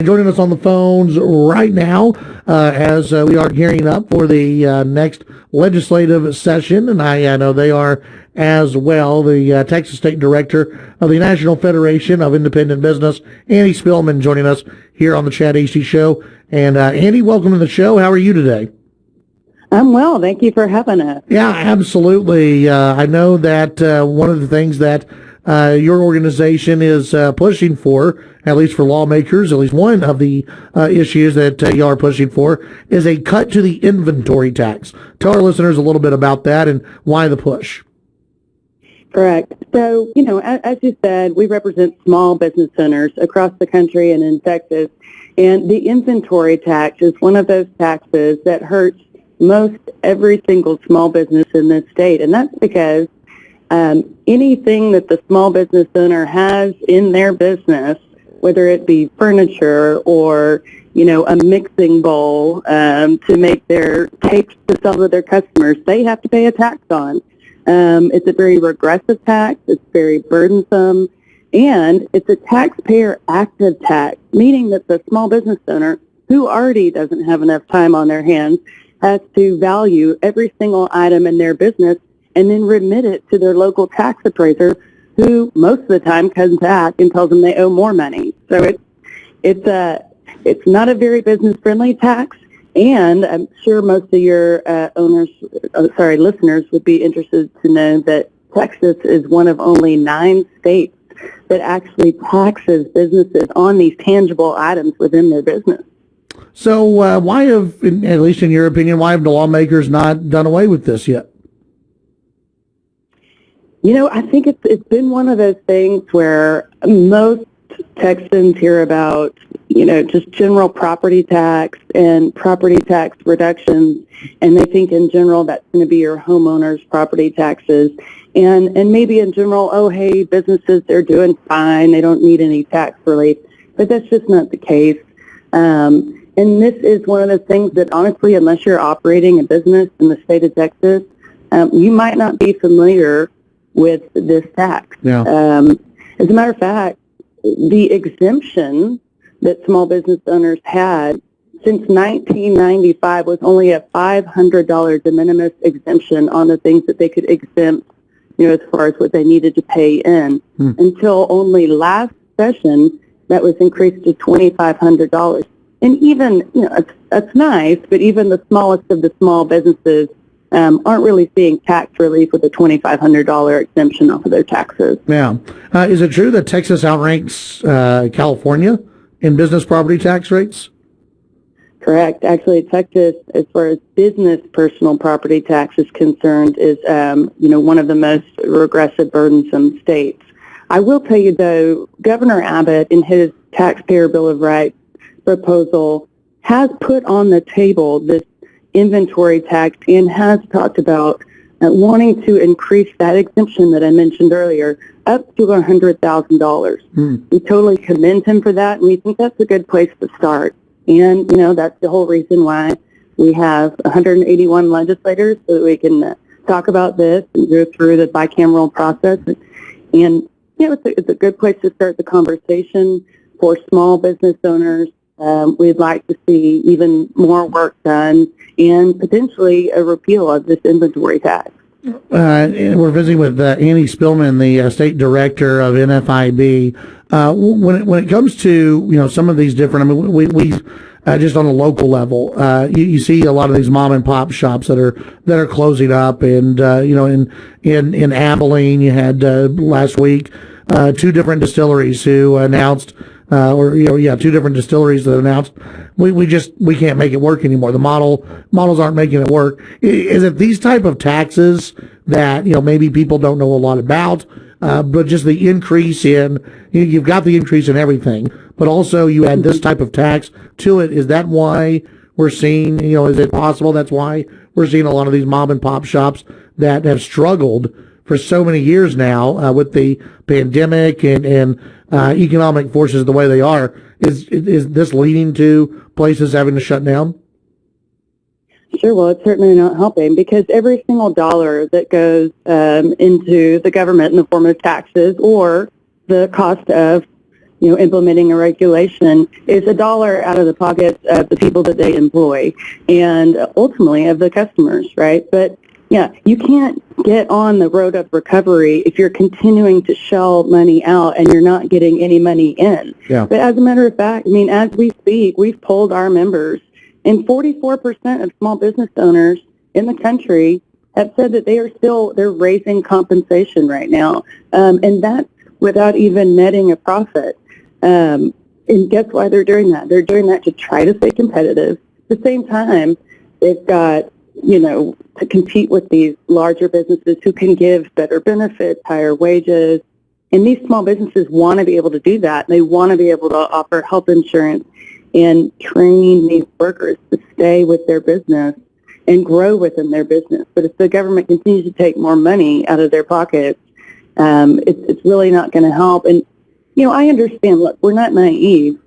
Joining us on the phones right now as we are gearing up for the next legislative session, and I know they are as well, the Texas State Director of the National Federation of Independent Business, Andy Spilman, joining us here on the Chad Hasty Show. And Andy, welcome to the show. How are you today? I'm well. Thank you for having us. Yeah, absolutely. I know that one of the things that your organization is pushing for, at least for lawmakers, at least one of the issues that you are pushing for, is a cut to the inventory tax. Tell our listeners a little bit about that and why the push. Correct. So, as you said, we represent small business owners across the country and in Texas, and the inventory tax is one of those taxes that hurts most every single small business in this state, and that's because anything that the small business owner has in their business, whether it be furniture or, a mixing bowl to make their cakes to sell to their customers, they have to pay a tax on. It's a very regressive tax. It's very burdensome. And it's a taxpayer active tax, meaning that the small business owner, who already doesn't have enough time on their hands, has to value every single item in their business and then remit it to their local tax appraiser, who most of the time comes back and tells them they owe more money. So it's not a very business-friendly tax, and I'm sure most of your listeners would be interested to know that Texas is one of only 9 states that actually taxes businesses on these tangible items within their business. So why have, at least in your opinion, why have the lawmakers not done away with this yet? I think it's been one of those things where most Texans hear about, just general property tax and property tax reductions, and they think in general that's going to be your homeowners' property taxes. And maybe in general, oh, hey, businesses, they're doing fine. They don't need any tax relief. But that's just not the case. And this is one of the things that, honestly, unless you're operating a business in the state of Texas, you might not be familiar with this tax. Yeah. As a matter of fact, the exemption that small business owners had since 1995 was only a $500 de minimis exemption on the things that they could exempt, as far as what they needed to pay in, until only last session that was increased to $2,500. And even, that's nice, but even the smallest of the small businesses aren't really seeing tax relief with a $2,500 exemption off of their taxes. Yeah. Is it true that Texas outranks California in business property tax rates? Correct. Actually, Texas, as far as business personal property tax is concerned, is, one of the most regressive, burdensome states. I will tell you, though, Governor Abbott, in his Taxpayer Bill of Rights proposal, has put on the table this inventory tax and has talked about wanting to increase that exemption that I mentioned earlier up to $100,000. We totally commend him for that, and we think that's a good place to start. And, that's the whole reason why we have 181 legislators, so that we can talk about this and go through the bicameral process. And, it's a good place to start the conversation for small business owners. We'd like to see even more work done and potentially a repeal of this inventory tax. We're visiting with Andy Spilman, the state director of NFIB. When it comes to some of these different, we just on a local level, you see a lot of these mom and pop shops that are closing up, and in Abilene, you had last week 2 different distilleries who announced. Two different distilleries that announced we can't make it work anymore. The models aren't making it work. Is it these type of taxes that maybe people don't know a lot about, but just the increase in you've got the increase in everything, but also you add this type of tax to it? Is that why we're seeing is it possible that's why we're seeing a lot of these mom and pop shops that have struggled for so many years now with the pandemic and economic forces the way they are? Is this leading to places having to shut down? Sure. Well, it's certainly not helping, because every single dollar that goes into the government in the form of taxes or the cost of implementing a regulation is $1 out of the pockets of the people that they employ and ultimately of the customers, right? But yeah, you can't get on the road of recovery if you're continuing to shell money out and you're not getting any money in. Yeah. But as a matter of fact, as we speak, we've polled our members, and 44% of small business owners in the country have said that they're raising compensation right now, and that's without even netting a profit. And guess why they're doing that? They're doing that to try to stay competitive. At the same time, they've got to compete with these larger businesses who can give better benefits, higher wages. And these small businesses want to be able to do that. They want to be able to offer health insurance and train these workers to stay with their business and grow within their business. But if the government continues to take more money out of their pockets, it's really not going to help. And, I understand, look, we're not naive.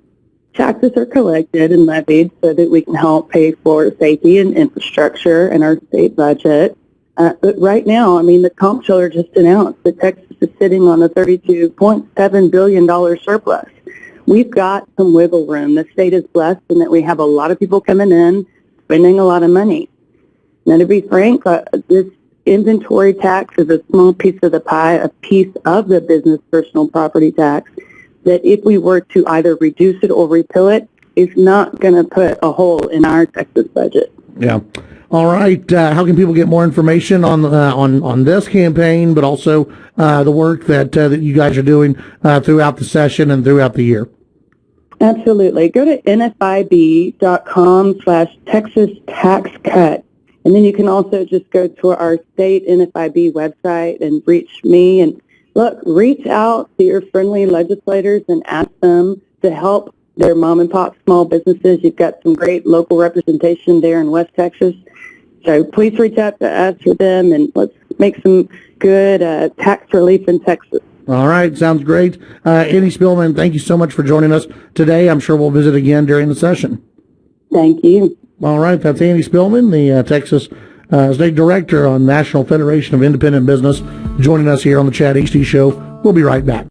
Taxes are collected and levied so that we can help pay for safety and infrastructure in our state budget. But right now, the comptroller just announced that Texas is sitting on a $32.7 billion surplus. We've got some wiggle room. The state is blessed in that we have a lot of people coming in, spending a lot of money. Now, to be frank, this inventory tax is a small piece of the pie, a piece of the business personal property tax, that if we were to either reduce it or repeal it, is not going to put a hole in our Texas budget. Yeah. All right. How can people get more information on this campaign, but also the work that you guys are doing throughout the session and throughout the year? Absolutely. Go to NFIB.com/Texas Tax Cut. And then you can also just go to our state NFIB website and reach me. And look, reach out to your friendly legislators and ask them to help their mom and pop small businesses. You've got some great local representation there in West Texas. So please reach out to us for them, and let's make some good tax relief in Texas. All right. Sounds great. Annie Spilman, thank you so much for joining us today. I'm sure we'll visit again during the session. Thank you. All right. That's Annie Spilman, the Texas State Director on National Federation of Independent Business, joining us here on the Chad Hasty Show. We'll be right back.